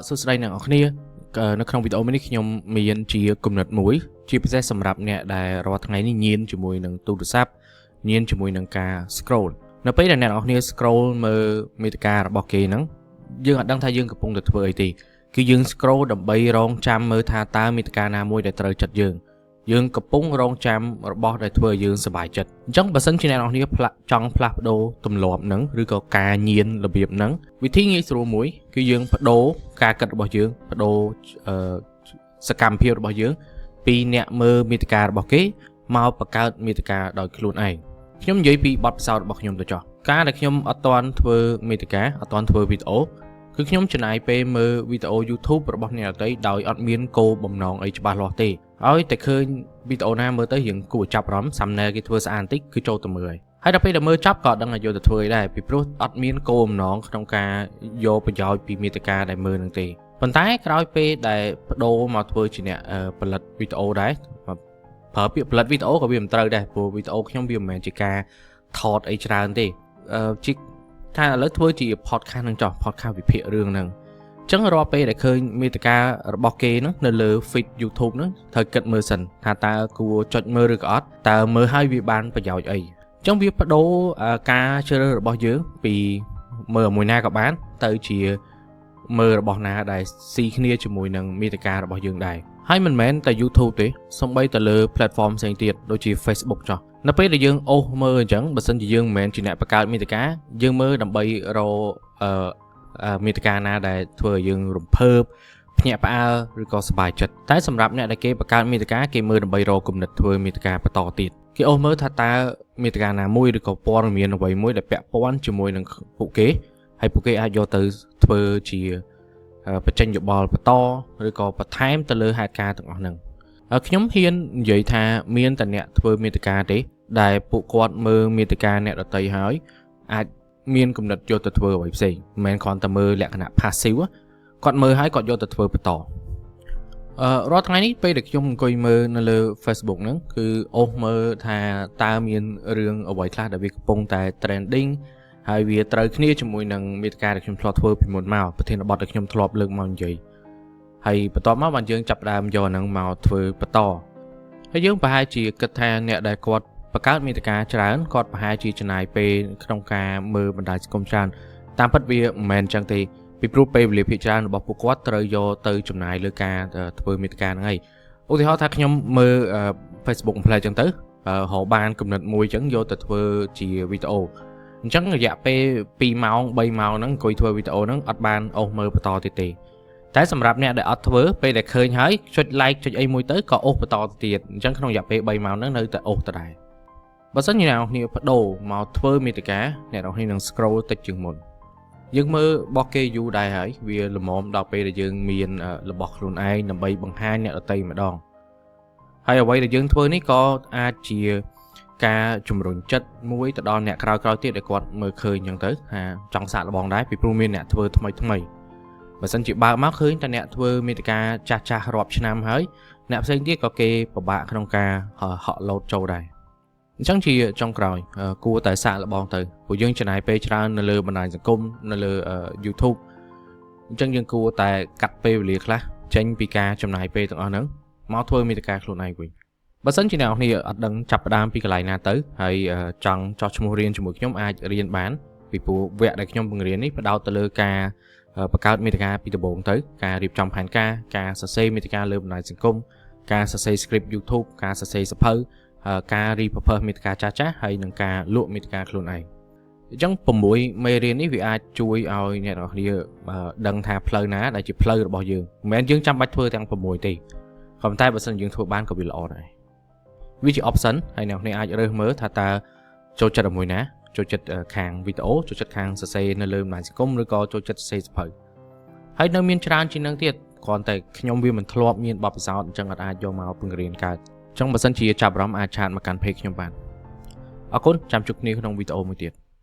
សួស្តីអ្នកនរគ្នានៅក្នុងវីដេអូនេះខ្ញុំមានជាគំនិតមួយជាពិសេសសម្រាប់អ្នកដែលរាល់ថ្ងៃនេះញៀនជាមួយនឹងទូរស័ព្ទញៀនជាមួយនឹងការ scroll នៅពេលដែលអ្នកនរគ្នា scroll មើលមាតិការបស់គេហ្នឹងយើងអត់ដឹងថាយើងកំពុងតែធ្វើអីទេគឺយើង scroll ដើម្បីរងចាំមើលថាតើមាតិកាណាមួយដែលត្រូវចិត្តយើងកំពុងរងចាំរបស់ដែលធ្វើឲ្យយើងសប្បាយចិត្តអញ្ចឹងបើសិនជាអ្នកនរគ្នាចង់ផ្លាស់ប្ដូរទម្លាប់ហ្នឹងឬក៏ការញៀនរបៀបហ្នឹងវិធីងាយស្រួលមួយគឺយើងបដូរការគិតរបស់យើងបដូរសកម្មភាពរបស់យើងពីអ្នកមើលមាតិការបស់គេមកបង្កើតមាតិកាដោយខ្លួនឯងខ្ញុំនិយាយពីបទពិសោធន៍របស់ខ្ញុំទៅចុះការដែលខ្ញុំអត់ទាន់ធ្វើមាតិកាអត់ទាន់ធ្វើវីដេអូគឺខ្ញុំចំណាយពេលមើលវីដេអូ YouTube របស់អ្នកដទៃដោយអត់មានគោលបំណងអីច្បាស់លាស់ទេឲ្យតែឃើញវីដេអូណាមើលទៅយើងគួរចាប់អារម្មណ៍សាំណែគេធ្វើស្អាតបន្តិចគឺចូលទៅមើលហើយដល់ពេលដែលមើលចប់ក៏ដឹងថាយកទៅធ្វើអីដែរពីព្រោះអត់មានគោលបំណងក្នុងការយកប្រយោជន៍ពីមាតិកាដែលមើលនឹងទេប៉ុន្តែក្រោយពេលដែលបដូរមកធ្វើជាអ្នកផលិតវីដេអូដែរប្រើពាក្យផលិតវីដេអូក៏វាមិនត្រូវដែរព្រោះវីដេអូខ្ញុំវាមិនមែនជាការថតអីច្រើនទេជាថាឥឡូវធ្វើជា podcast នឹងចោះ podcast វិភាគរឿងហ្នឹងអញ្ចឹងរាល់ពេលដែលឃើញមាតិការបស់គេហ្នឹងនៅលើ feed YouTube ហ្នឹងត្រូវគិតមើលសិនថាតើគួរចុចមើលឬក៏អត់តើមើលហើយវាបានប្រយោជន៍អីអញ្ចឹងវាបដូរការជ្រើសរើសរបស់យើងពីមើលមួយណាក៏បានទៅជាមើលរបស់ណាដែលស៊ីគ្នាជាមួយនឹងមាតិការបស់យើងដែរហើយមិនមែនតែ YouTube ទេសូម្បីតែលើ platform ផ្សេងទៀតដូចជា Facebook ចុះនៅពេលដែលយើងអូសមើលអញ្ចឹងបើសិនជាយើងមិនមែនជាអ្នកបង្កើតមាតិកាយើងមើលដើម្បីរកមាតិកាណាដែលធ្វើឲ្យយើងរំភើបភ្ញាក់ផ្អើលឬក៏សប្បាយចិត្តតែសម្រាប់អ្នកដែលគេបង្កើតមាតិកាគេមើលដើម្បីរកគំនិតធ្វើមាតិកាបន្តទៀតគេអូសមើលថាតើមាតិកាណាមួយឬក៏ព័ត៌មានអ្វីមួយដែលពាក់ព័ន្ធជាមួយនឹងពួកគេហើយពួកគេអាចយកទៅធ្វើជាបញ្ចេញយោបល់បន្តឬក៏បន្ថែមទៅលើហេតុការណ៍ទាំងអស់ហ្នឹងខ្ញុំហ៊ាននិយាយថាមានតែអ្នកធ្វើមាតិកាទេដែលពួកគាត់មើលមាតិកាអ្នកដទៃហើយអាចមានគំនិតយកទៅធ្វើអ្វីផ្សេងមិនមែនគ្រាន់តែមើលលក្ខណៈ passive គាត់មើលហើយគាត់យកទៅធ្វើបន្តរាល់ថ្ងៃនេះពេលដែលខ្ញុំអង្គុយមើលនៅលើ Facebook ហ្នឹងគឺអូសមើលថាតើមានរឿងអ្វីខ្លះដែលវាកំពុងតែ trending ហើយវាត្រូវគ្នាជាមួយនឹងមាតិកាដែលខ្ញុំធ្លាប់ធ្វើពីមុនមកប្រធានបទដែលខ្ញុំធ្លាប់លើកមកនិយាយហើយបន្ទាប់មកបានយើងចាប់ផ្ដើមយកអាហ្នឹងមកធ្វើបន្តហើយយើងប្រហែលជាគិតថាអ្នកដែលគាត់បង្កើតមាតិកាច្រើនគាត់ប្រហែលជាចំណាយពេលក្នុងការមើលបណ្ដាញសង្គមច្រើនតាមពិតវាមិនមែនអញ្ចឹងទេពីព្រោះពេលវេលាភាគច្រើនរបស់ពួកគាត់ត្រូវយកទៅចំណាយលើការធ្វើមាតិកាហ្នឹងហើយឧទាហរណ៍ថាខ្ញុំមើល Facebook ផ្លែអញ្ចឹងទៅរកបានគំនិតមួយអញ្ចឹងយកទៅធ្វើជាវីដេអូអញ្ចឹងរយៈពេល2ម៉ោង3ម៉ោងហ្នឹងអង្គុយធ្វើវីដេអូហ្នឹងអត់បានអូសមើលបន្តទៀតទេតែសម្រាប់អ្នកដែលអត់ធ្វើពេលដែលឃើញហើយចុច like ចុចអីមួយទៅក៏អូសបន្តទៅទៀតអញ្ចឹងក្នុងរយៈពេល3ម៉ោងហ្នឹងនៅតែអូសទៅដែរបើសិនជាអ្នកនរគ្នាបដូរមកធ្វើមាតិកាអ្នកនរគ្នានឹង scroll តិចជាងមុនយើងមើលរបស់គេយូរដែរហើយវាល្មមដល់ពេលដែលយើងមានរបស់ខ្លួនឯងដើម្បីបង្ហាញអ្នកដទៃម្ដងហើយអ្វីដែលយើងធ្វើនេះក៏អាចជាការជំរុញចិត្តមួយទៅដល់អ្នកក្រោយទៀតដែលគាត់មើលឃើញអញ្ចឹងទៅថាចង់សាកល្បងដែរពីព្រោះមានអ្នកធ្វើថ្មីបើសិនជាបើកមកឃើញតែអ្នកធ្វើមាតិកាចាស់រាប់ឆ្នាំហើយអ្នកផ្សេងទៀតក៏គេពិបាកក្នុងការហក់លោតចូលដែរអញ្ចឹងជាចុងក្រោយគួរតែសាកល្បងទៅព្រោះយើងចំណាយពេលច្រើននៅលើបណ្ដាញសង្គមនៅលើ YouTube អញ្ចឹងយើងគួរតែកាត់ពេលវេលាខ្លះចេញពីការចំណាយពេលទាំងអស់ហ្នឹងមកធ្វើមាតិកាខ្លួនឯងវិញបើសិនជាអ្នកនរគ្នាអត់ដឹងចាប់ផ្ដើមពីកន្លែងណាទៅហើយចង់ចោះឈ្មោះរៀនជាមួយខ្ញុំអាចរៀនបានពីព្រោះវគ្គដែលខ្ញុំបង្រៀននេះផ្ដោតទៅលើការបង្កើតមាតិកាពីដំបូងទៅការរៀបចំផែនការសរសេរមាតិកាលើបណ្ដាញសង្គមការសរសេរ script YouTube ការសរសេរសៀវភៅការ repurpose មាតិកាចាស់ហើយនិងការលក់មាតិកាខ្លួនឯងអញ្ចឹង6មេរៀននេះវាអាចជួយឲ្យអ្នកនរគ្នាដឹងថាផ្លូវណាដែលជាផ្លូវរបស់យើងមិនមែនយើងចាំបាច់ធ្វើទាំង6ទេក៏ប៉ុន្តែបើសិនយើងធ្វើបានក៏វាល្អដែរវាជា option ហើយអ្នកនរគ្នាអាចរើសមើលថាតើចូលចិត្តជាមួយណាចូលចិត្តខាងវីដេអូចូលចិត្តខាងសរសេរនៅលើបណ្ដាញសង្គមឬក៏ចូលចិត្តសរសេរសៀវភៅហើយនៅមានច្រើនជាងនឹងទៀតគ្រាន់តែខ្ញុំវាមិនធ្លាប់មានបទពិសោធន៍អញ្ចឹងអាចយកមកបង្រៀនកើតអញ្ចឹងបើសិនជាចាប់អារម្មណ៍អាចឆាតមកកាន់ page ខ្ញុំបានអរគុណចាំជួបគ្នាក្នុងវីដេអូមួយទៀត